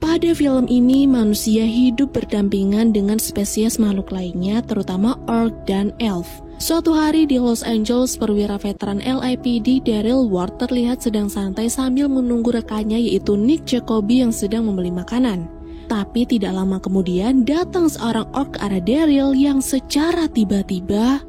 Pada film ini, manusia hidup berdampingan dengan spesies makhluk lainnya, terutama orc dan elf. Suatu hari di Los Angeles, perwira veteran LAPD Daryl Ward terlihat sedang santai sambil menunggu rekannya yaitu Nick Jacoby yang sedang membeli makanan. Tapi tidak lama kemudian datang seorang orc ke arah Daryl yang secara tiba-tiba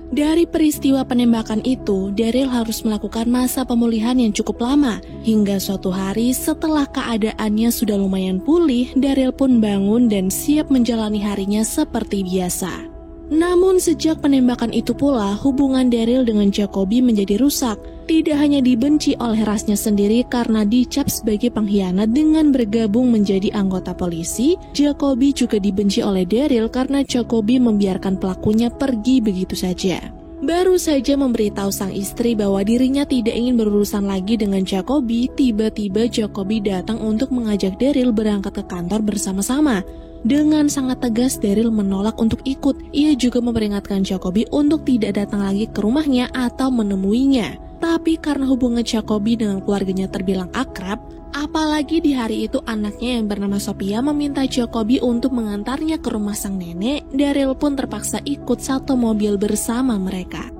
dari peristiwa penembakan itu, Daryl harus melakukan masa pemulihan yang cukup lama. Hingga suatu hari setelah keadaannya sudah lumayan pulih, Daryl pun bangun dan siap menjalani harinya seperti biasa. Namun sejak penembakan itu pula, hubungan Daryl dengan Jacoby menjadi rusak. Tidak hanya dibenci oleh rasnya sendiri karena dicap sebagai pengkhianat dengan bergabung menjadi anggota polisi, Jacoby juga dibenci oleh Daryl karena Jacoby membiarkan pelakunya pergi begitu saja. Baru saja memberitahu sang istri bahwa dirinya tidak ingin berurusan lagi dengan Jacoby, tiba-tiba Jacoby datang untuk mengajak Daryl berangkat ke kantor bersama-sama. Dengan sangat tegas, Daryl menolak untuk ikut. Ia juga memperingatkan Jacoby untuk tidak datang lagi ke rumahnya atau menemuinya. Tapi karena hubungan Jacoby dengan keluarganya terbilang akrab, apalagi di hari itu anaknya yang bernama Sophia meminta Jacoby untuk mengantarnya ke rumah sang nenek, Daryl pun terpaksa ikut satu mobil bersama mereka.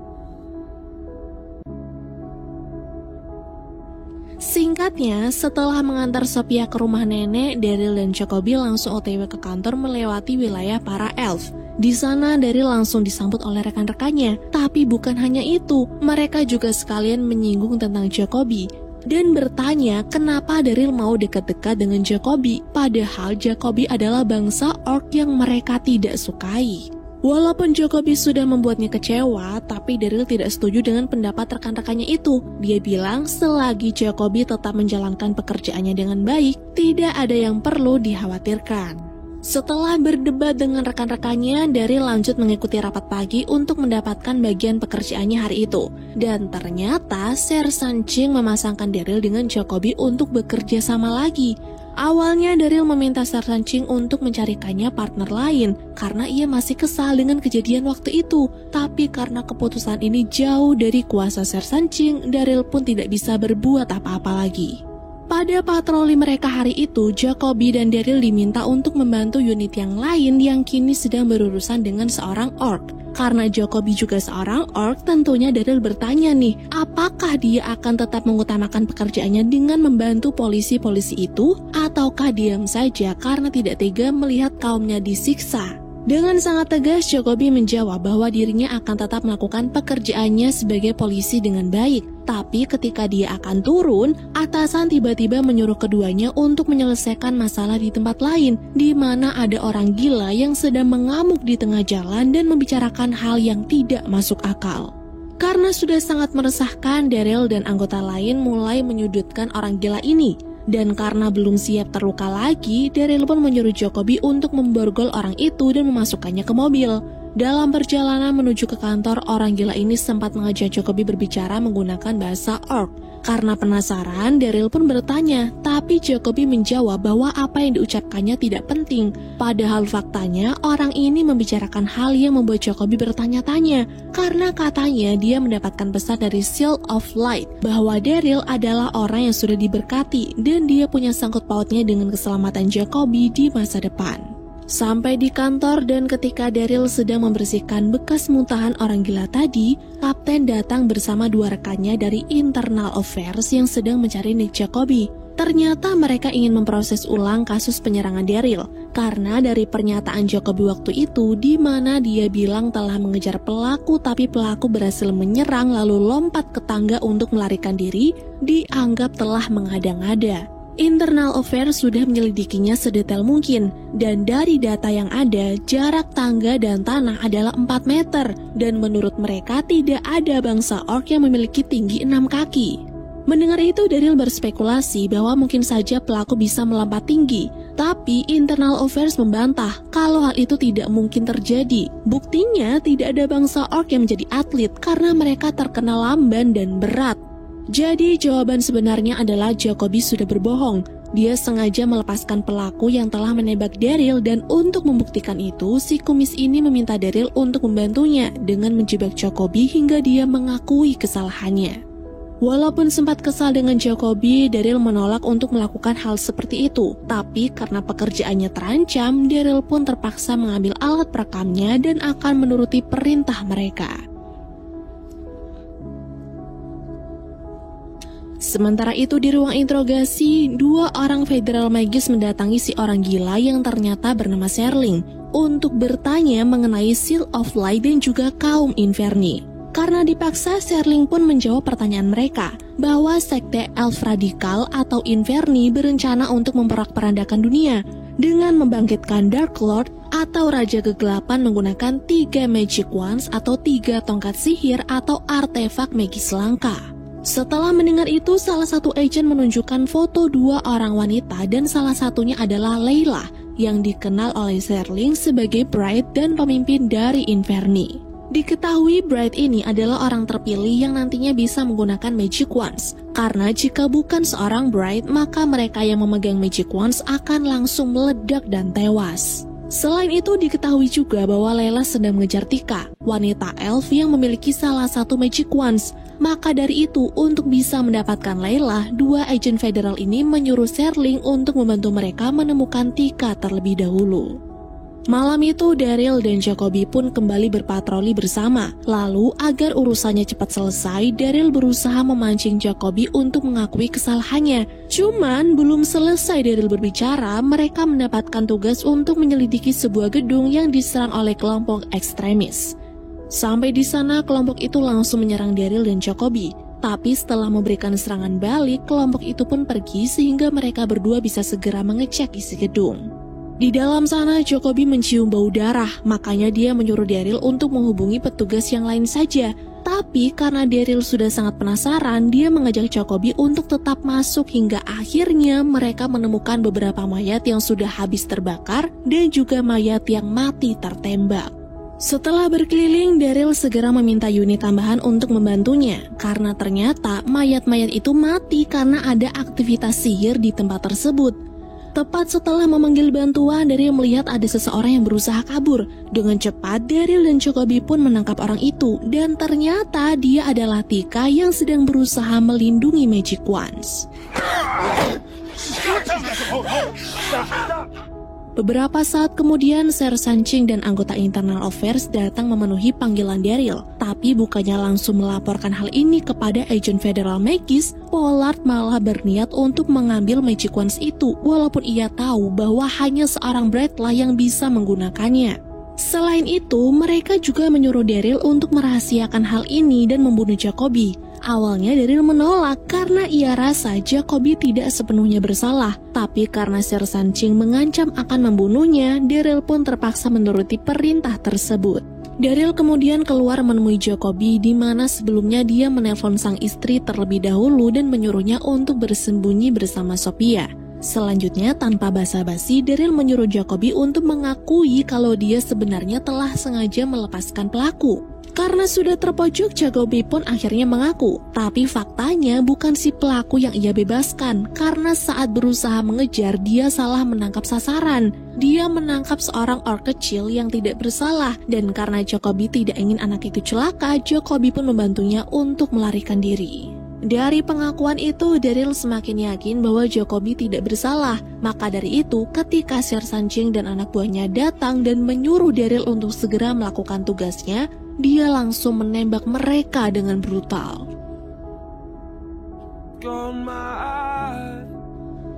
Singkatnya, setelah mengantar Sophia ke rumah nenek, Daryl dan Jacoby langsung OTW ke kantor melewati wilayah para elf. Di sana, Daryl langsung disambut oleh rekan-rekannya. Tapi bukan hanya itu, mereka juga sekalian menyinggung tentang Jacoby dan bertanya kenapa Daryl mau dekat-dekat dengan Jacoby, padahal Jacoby adalah bangsa orc yang mereka tidak sukai. Walaupun Jacoby sudah membuatnya kecewa, tapi Daryl tidak setuju dengan pendapat rekan-rekannya itu. Dia bilang selagi Jacoby tetap menjalankan pekerjaannya dengan baik, tidak ada yang perlu dikhawatirkan. Setelah berdebat dengan rekan-rekannya, Daryl lanjut mengikuti rapat pagi untuk mendapatkan bagian pekerjaannya hari itu. Dan ternyata Sersan Ching memasangkan Daryl dengan Jacoby untuk bekerja sama lagi. Awalnya Daryl meminta Sersan Ching untuk mencarikannya partner lain karena ia masih kesal dengan kejadian waktu itu. Tapi karena keputusan ini jauh dari kuasa Sersan Ching, Daryl pun tidak bisa berbuat apa-apa lagi. Pada patroli mereka hari itu, Jacoby dan Daryl diminta untuk membantu unit yang lain yang kini sedang berurusan dengan seorang orc. Karena Jacoby juga seorang orc, tentunya Daryl bertanya nih, apakah dia akan tetap mengutamakan pekerjaannya dengan membantu polisi-polisi itu, ataukah diam saja karena tidak tega melihat kaumnya disiksa. Dengan sangat tegas, Jacoby menjawab bahwa dirinya akan tetap melakukan pekerjaannya sebagai polisi dengan baik. Tapi ketika dia akan turun, atasan tiba-tiba menyuruh keduanya untuk menyelesaikan masalah di tempat lain, di mana ada orang gila yang sedang mengamuk di tengah jalan dan membicarakan hal yang tidak masuk akal. Karena sudah sangat meresahkan, Daryl dan anggota lain mulai menyudutkan orang gila ini. Dan karena belum siap terluka lagi, Daryl pun menyuruh Jacoby untuk memborgol orang itu dan memasukkannya ke mobil. Dalam perjalanan menuju ke kantor, orang gila ini sempat mengajak Jacoby berbicara menggunakan bahasa orc. Karena penasaran, Daryl pun bertanya, tapi Jacoby menjawab bahwa apa yang diucapkannya tidak penting. Padahal faktanya, orang ini membicarakan hal yang membuat Jacoby bertanya-tanya. Karena katanya dia mendapatkan pesan dari Seal of Light, bahwa Daryl adalah orang yang sudah diberkati, dan dia punya sangkut pautnya dengan keselamatan Jacoby di masa depan. Sampai di kantor dan ketika Daryl sedang membersihkan bekas muntahan orang gila tadi, Kapten datang bersama dua rekannya dari Internal Affairs yang sedang mencari Nick Jacoby. Ternyata mereka ingin memproses ulang kasus penyerangan Daryl, karena dari pernyataan Jacoby waktu itu di mana dia bilang telah mengejar pelaku tapi pelaku berhasil menyerang lalu lompat ke tangga untuk melarikan diri, dianggap telah mengada-ngada. Internal Affairs sudah menyelidikinya sedetail mungkin, dan dari data yang ada, jarak tangga dan tanah adalah 4 meter, dan menurut mereka tidak ada bangsa orc yang memiliki tinggi 6 kaki. Mendengar itu, Daryl berspekulasi bahwa mungkin saja pelaku bisa melompat tinggi, tapi Internal Affairs membantah kalau hal itu tidak mungkin terjadi. Buktinya, tidak ada bangsa orc yang menjadi atlet karena mereka terkenal lamban dan berat. Jadi jawaban sebenarnya adalah Jacoby sudah berbohong. Dia sengaja melepaskan pelaku yang telah menembak Daryl dan untuk membuktikan itu, si kumis ini meminta Daryl untuk membantunya dengan menjebak Jacoby hingga dia mengakui kesalahannya. Walaupun sempat kesal dengan Jacoby, Daryl menolak untuk melakukan hal seperti itu. Tapi karena pekerjaannya terancam, Daryl pun terpaksa mengambil alat perekamnya dan akan menuruti perintah mereka. Sementara itu di ruang interogasi, 2 orang Federal Magis mendatangi si orang gila yang ternyata bernama Serling untuk bertanya mengenai Seal of Light dan juga kaum Inferni. Karena dipaksa, Serling pun menjawab pertanyaan mereka bahwa sekte Elf Radikal atau Inferni berencana untuk memperak-perandakan dunia dengan membangkitkan Dark Lord atau Raja Kegelapan menggunakan 3 Magic Wands atau 3 tongkat sihir atau artefak magis langka. Setelah mendengar itu, salah satu agen menunjukkan foto 2 orang wanita dan salah satunya adalah Layla yang dikenal oleh Serling sebagai Bright dan pemimpin dari Inferni. Diketahui Bright ini adalah orang terpilih yang nantinya bisa menggunakan Magic Wands. Karena jika bukan seorang Bright, maka mereka yang memegang Magic Wands akan langsung meledak dan tewas. Selain itu diketahui juga bahwa Layla sedang mengejar Tika, wanita elf yang memiliki salah satu Magic Wands. Maka dari itu, untuk bisa mendapatkan Layla, 2 agen federal ini menyuruh Serling untuk membantu mereka menemukan Tika terlebih dahulu. Malam itu Daryl dan Jacoby pun kembali berpatroli bersama. Lalu agar urusannya cepat selesai, Daryl berusaha memancing Jacoby untuk mengakui kesalahannya. Cuman belum selesai Daryl berbicara, mereka mendapatkan tugas untuk menyelidiki sebuah gedung yang diserang oleh kelompok ekstremis. Sampai di sana kelompok itu langsung menyerang Daryl dan Jacoby. Tapi setelah memberikan serangan balik, kelompok itu pun pergi sehingga mereka berdua bisa segera mengecek isi gedung. Di dalam sana, Jacoby mencium bau darah, makanya dia menyuruh Daryl untuk menghubungi petugas yang lain saja. Tapi karena Daryl sudah sangat penasaran, dia mengajak Jacoby untuk tetap masuk hingga akhirnya mereka menemukan beberapa mayat yang sudah habis terbakar dan juga mayat yang mati tertembak. Setelah berkeliling, Daryl segera meminta unit tambahan untuk membantunya, karena ternyata mayat-mayat itu mati karena ada aktivitas sihir di tempat tersebut. Tepat setelah memanggil bantuan, Daryl melihat ada seseorang yang berusaha kabur. Dengan cepat, Daryl dan Jacoby pun menangkap orang itu, dan ternyata dia adalah Tika yang sedang berusaha melindungi Magic Wands. Beberapa saat kemudian, Ser Sanching dan anggota Internal Affairs datang memenuhi panggilan Daryl. Tapi bukannya langsung melaporkan hal ini kepada agen Federal Magis, Pollard malah berniat untuk mengambil Magic Wands itu, walaupun ia tahu bahwa hanya seorang Bright lah yang bisa menggunakannya. Selain itu, mereka juga menyuruh Daryl untuk merahasiakan hal ini dan membunuh Jacoby. Awalnya Daryl menolak karena ia rasa Jacoby tidak sepenuhnya bersalah, tapi karena Ser Sanching mengancam akan membunuhnya, Daryl pun terpaksa menuruti perintah tersebut. Daryl kemudian keluar menemui Jacoby di mana sebelumnya dia menelpon sang istri terlebih dahulu dan menyuruhnya untuk bersembunyi bersama Sophia. Selanjutnya tanpa basa-basi, Daryl menyuruh Jacoby untuk mengakui kalau dia sebenarnya telah sengaja melepaskan pelaku. Karena sudah terpojok, Jacoby pun akhirnya mengaku, tapi faktanya bukan si pelaku yang ia bebaskan, karena saat berusaha mengejar dia salah menangkap sasaran. Dia menangkap seorang orc kecil yang tidak bersalah, dan karena Jacoby tidak ingin anak itu celaka, Jacoby pun membantunya untuk melarikan diri. Dari pengakuan itu, Daryl semakin yakin bahwa Jacoby tidak bersalah. Maka dari itu, ketika Ser Sanching dan anak buahnya datang dan menyuruh Daryl untuk segera melakukan tugasnya, dia langsung menembak mereka dengan brutal.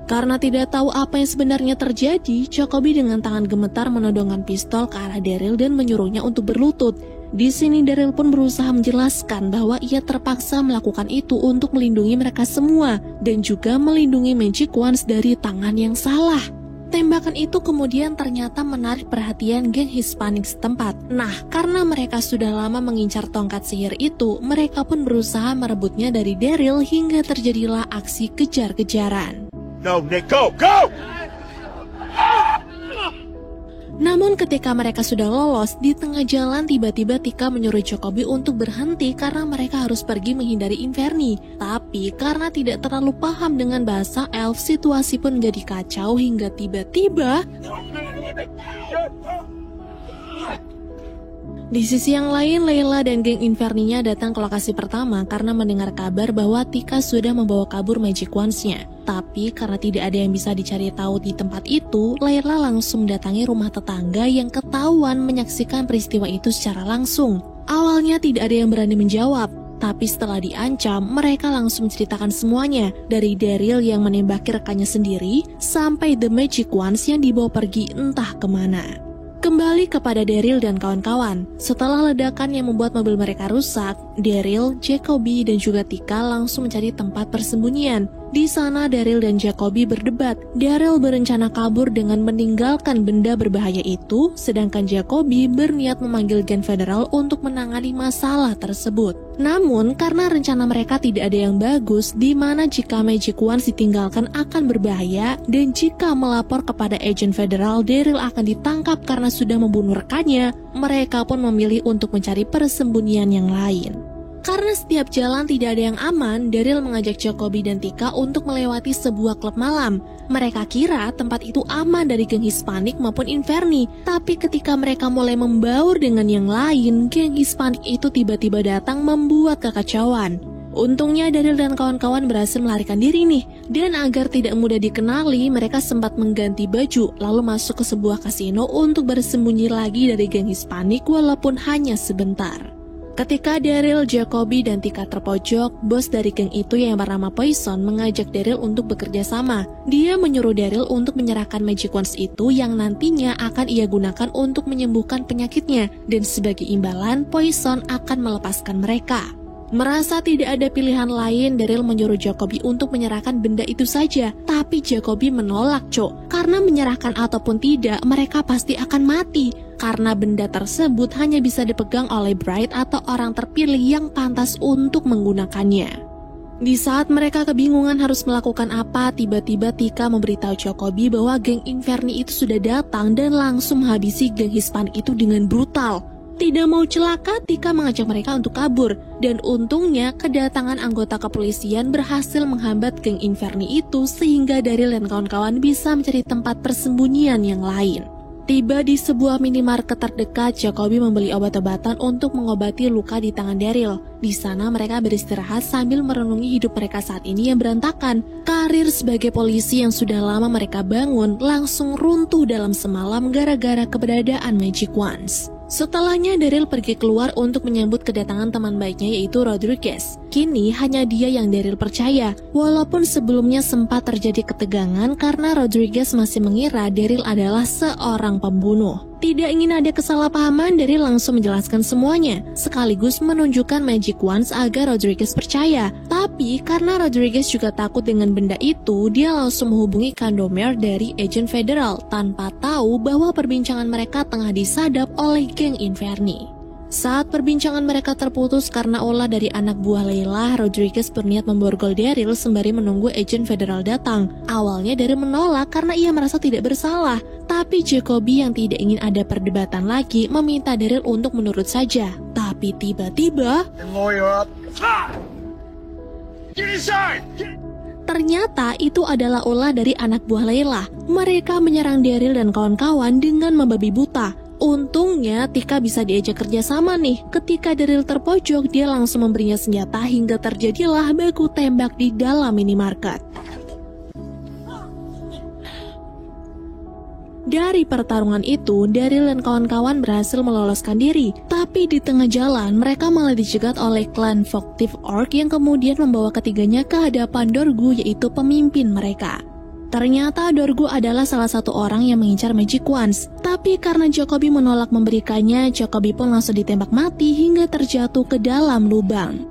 Karena tidak tahu apa yang sebenarnya terjadi, Jacoby dengan tangan gemetar menodongkan pistol ke arah Daryl dan menyuruhnya untuk berlutut. Di sini Daryl pun berusaha menjelaskan bahwa ia terpaksa melakukan itu untuk melindungi mereka semua dan juga melindungi Magic Wands dari tangan yang salah. Tembakan itu kemudian ternyata menarik perhatian geng Hispanik setempat. Nah, karena mereka sudah lama mengincar tongkat sihir itu, mereka pun berusaha merebutnya dari Daryl hingga terjadilah aksi kejar-kejaran. No, Nick, go! Go! Namun ketika mereka sudah lolos, di tengah jalan tiba-tiba Tika menyuruh Jacoby untuk berhenti karena mereka harus pergi menghindari Inferni. Tapi karena tidak terlalu paham dengan bahasa elf, situasi pun menjadi kacau hingga tiba-tiba Di sisi yang lain, Layla dan geng Inferni-nya datang ke lokasi pertama karena mendengar kabar bahwa Tika sudah membawa kabur Magic Wands-nya. Tapi karena tidak ada yang bisa dicari tahu di tempat itu, Layla langsung mendatangi rumah tetangga yang ketahuan menyaksikan peristiwa itu secara langsung. Awalnya tidak ada yang berani menjawab, tapi setelah diancam, mereka langsung menceritakan semuanya, dari Daryl yang menembaki rekannya sendiri, sampai The Magic Wands yang dibawa pergi entah kemana. Kembali kepada Daryl dan kawan-kawan, setelah ledakan yang membuat mobil mereka rusak, Daryl, Jacoby, dan juga Tika langsung mencari tempat persembunyian. Di sana Daryl dan Jacoby berdebat. Daryl berencana kabur dengan meninggalkan benda berbahaya itu, sedangkan Jacoby berniat memanggil geng federal untuk menangani masalah tersebut. Namun, karena rencana mereka tidak ada yang bagus, di mana jika Magic Wands ditinggalkan akan berbahaya, dan jika melapor kepada agen federal, Daryl akan ditangkap karena sudah membunuh rekannya, mereka pun memilih untuk mencari persembunyian yang lain. Karena setiap jalan tidak ada yang aman, Daryl mengajak Jacoby dan Tika untuk melewati sebuah klub malam. Mereka kira tempat itu aman dari geng Hispanik maupun Inferni, tapi ketika mereka mulai membaur dengan yang lain, geng Hispanik itu tiba-tiba datang membuat kekacauan. Untungnya Daryl dan kawan-kawan berhasil melarikan diri nih, dan agar tidak mudah dikenali, mereka sempat mengganti baju lalu masuk ke sebuah kasino untuk bersembunyi lagi dari geng Hispanik walaupun hanya sebentar. Ketika Daryl, Jacoby, dan Tika terpojok, bos dari geng itu yang bernama Poison mengajak Daryl untuk bekerja sama. Dia menyuruh Daryl untuk menyerahkan Magic Wands itu yang nantinya akan ia gunakan untuk menyembuhkan penyakitnya, dan sebagai imbalan, Poison akan melepaskan mereka. Merasa tidak ada pilihan lain, Daryl menyuruh Jacoby untuk menyerahkan benda itu saja. Tapi Jacoby menolak, karena menyerahkan ataupun tidak, mereka pasti akan mati. Karena benda tersebut hanya bisa dipegang oleh Bright atau orang terpilih yang pantas untuk menggunakannya. Di saat mereka kebingungan harus melakukan apa, tiba-tiba Tika memberitahu Jacoby bahwa geng Inferni itu sudah datang dan langsung menghabisi geng Hispanik itu dengan brutal. Tidak mau celaka, Tika mengajak mereka untuk kabur, dan untungnya kedatangan anggota kepolisian berhasil menghambat geng Inferni itu sehingga Daryl dan kawan-kawan bisa mencari tempat persembunyian yang lain. Tiba di sebuah minimarket terdekat, Jacoby membeli obat-obatan untuk mengobati luka di tangan Daryl. Di sana mereka beristirahat sambil merenungi hidup mereka saat ini yang berantakan. Karir sebagai polisi yang sudah lama mereka bangun langsung runtuh dalam semalam gara-gara keberadaan Magic Wands. Setelahnya Daryl pergi keluar untuk menyambut kedatangan teman baiknya yaitu Rodriguez. Kini hanya dia yang Daryl percaya, walaupun sebelumnya sempat terjadi ketegangan karena Rodriguez masih mengira Daryl adalah seorang pembunuh. Tidak ingin ada kesalahpahaman, Daryl langsung menjelaskan semuanya, sekaligus menunjukkan Magic Wands agar Rodriguez percaya. Tapi karena Rodriguez juga takut dengan benda itu, dia langsung menghubungi Candomir dari agen federal tanpa tahu bahwa perbincangan mereka tengah disadap oleh geng Inferni. Saat perbincangan mereka terputus karena ulah dari anak buah Layla, Rodriguez berniat memborgol Daryl sembari menunggu agen federal datang. Awalnya Daryl menolak karena ia merasa tidak bersalah, tapi Jacoby yang tidak ingin ada perdebatan lagi meminta Daryl untuk menurut saja. Tapi tiba-tiba ternyata itu adalah ulah dari anak buah Layla. Mereka menyerang Daryl dan kawan-kawan dengan membabi buta. Untungnya Tika bisa diajak kerjasama nih. Ketika Daryl terpojok, dia langsung memberinya senjata hingga terjadilah baku tembak di dalam minimarket. Dari pertarungan itu, Daryl dan kawan-kawan berhasil meloloskan diri. Tapi di tengah jalan, mereka malah dicegat oleh klan Foktiv Orc yang kemudian membawa ketiganya ke hadapan Dorgu, yaitu pemimpin mereka. Ternyata Dorgu adalah salah satu orang yang mengincar Magic Wands. Tapi karena Jacoby menolak memberikannya, Jacoby pun langsung ditembak mati hingga terjatuh ke dalam lubang.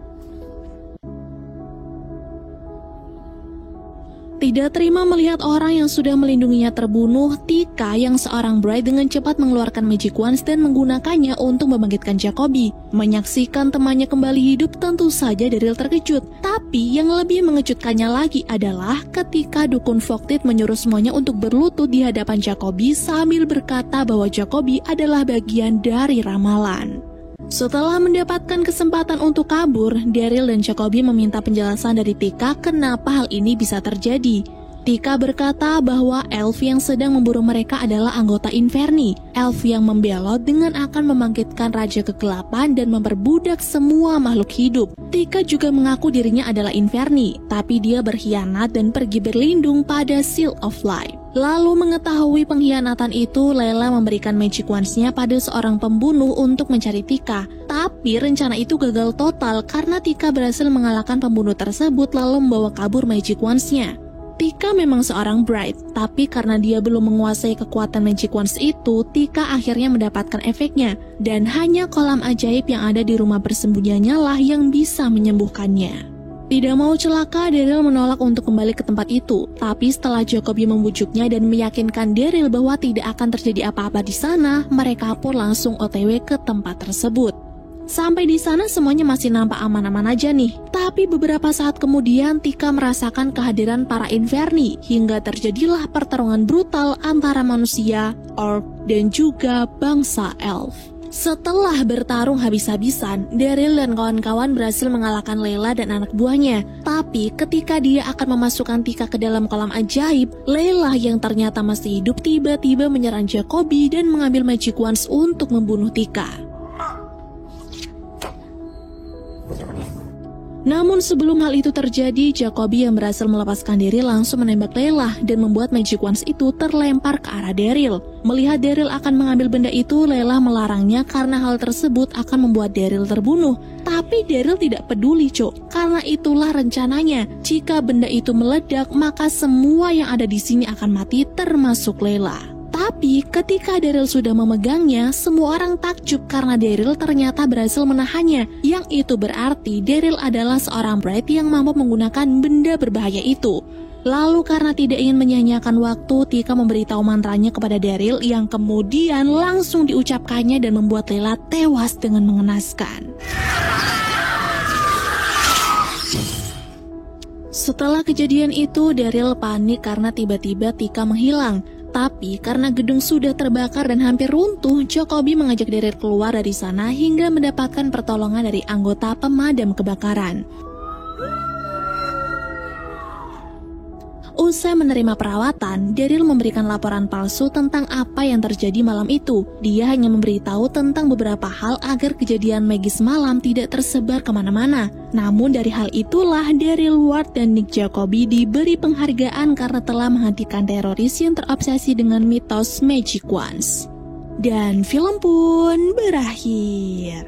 Tidak terima melihat orang yang sudah melindunginya terbunuh, Tika yang seorang Bright dengan cepat mengeluarkan Magic Wands dan menggunakannya untuk membangkitkan Jacoby. Menyaksikan temannya kembali hidup, tentu saja Daryl terkejut. Tapi yang lebih mengejutkannya lagi adalah ketika dukun Foktiv menyuruh semuanya untuk berlutut di hadapan Jacoby sambil berkata bahwa Jacoby adalah bagian dari ramalan. Setelah mendapatkan kesempatan untuk kabur, Daryl dan Jacoby meminta penjelasan dari Tika kenapa hal ini bisa terjadi. Tika berkata bahwa elf yang sedang memburu mereka adalah anggota Inferni, elf yang membelot dengan akan membangkitkan Raja Kegelapan dan memperbudak semua makhluk hidup. Tika juga mengaku dirinya adalah Inferni, tapi dia berkhianat dan pergi berlindung pada Seal of Life. Lalu mengetahui pengkhianatan itu, Layla memberikan magic wands-nya pada seorang pembunuh untuk mencari Tika. Tapi rencana itu gagal total karena Tika berhasil mengalahkan pembunuh tersebut lalu membawa kabur magic wands-nya. Tika memang seorang Bright, tapi karena dia belum menguasai kekuatan magic wands itu, Tika akhirnya mendapatkan efeknya. Dan hanya kolam ajaib yang ada di rumah persembunyiannya lah yang bisa menyembuhkannya. Tidak mau celaka, Daryl menolak untuk kembali ke tempat itu. Tapi setelah Jacoby membujuknya dan meyakinkan Daryl bahwa tidak akan terjadi apa-apa di sana, mereka pun langsung OTW ke tempat tersebut. Sampai di sana semuanya masih nampak aman-aman aja nih. Tapi beberapa saat kemudian Tika merasakan kehadiran para Inferni hingga terjadilah pertarungan brutal antara manusia, orc, dan juga bangsa elf. Setelah bertarung habis-habisan, Daryl dan kawan-kawan berhasil mengalahkan Layla dan anak buahnya. Tapi ketika dia akan memasukkan Tika ke dalam kolam ajaib, Layla yang ternyata masih hidup tiba-tiba menyerang Jacoby dan mengambil magic wands untuk membunuh Tika. Namun sebelum hal itu terjadi, Jacoby yang berhasil melepaskan diri langsung menembak Layla dan membuat magic wands itu terlempar ke arah Daryl. Melihat Daryl akan mengambil benda itu, Layla melarangnya karena hal tersebut akan membuat Daryl terbunuh. Tapi Daryl tidak peduli, karena itulah rencananya. Jika benda itu meledak, maka semua yang ada di sini akan mati termasuk Layla. Tapi ketika Daryl sudah memegangnya, semua orang takjub karena Daryl ternyata berhasil menahannya. Yang itu berarti Daryl adalah seorang Bright yang mampu menggunakan benda berbahaya itu. Lalu karena tidak ingin menyia-nyiakan waktu, Tika memberitahu mantranya kepada Daryl yang kemudian langsung diucapkannya dan membuat Layla tewas dengan mengenaskan. Setelah kejadian itu, Daryl panik karena tiba-tiba Tika menghilang. Tapi karena gedung sudah terbakar dan hampir runtuh, Jacoby mengajak Daryl keluar dari sana hingga mendapatkan pertolongan dari anggota pemadam kebakaran. Usai menerima perawatan, Daryl memberikan laporan palsu tentang apa yang terjadi malam itu. Dia hanya memberitahu tentang beberapa hal agar kejadian magis malam tidak tersebar kemana-mana. Namun dari hal itulah Daryl Ward dan Nick Jacoby diberi penghargaan karena telah menghentikan teroris yang terobsesi dengan mitos magic wands. Dan film pun berakhir.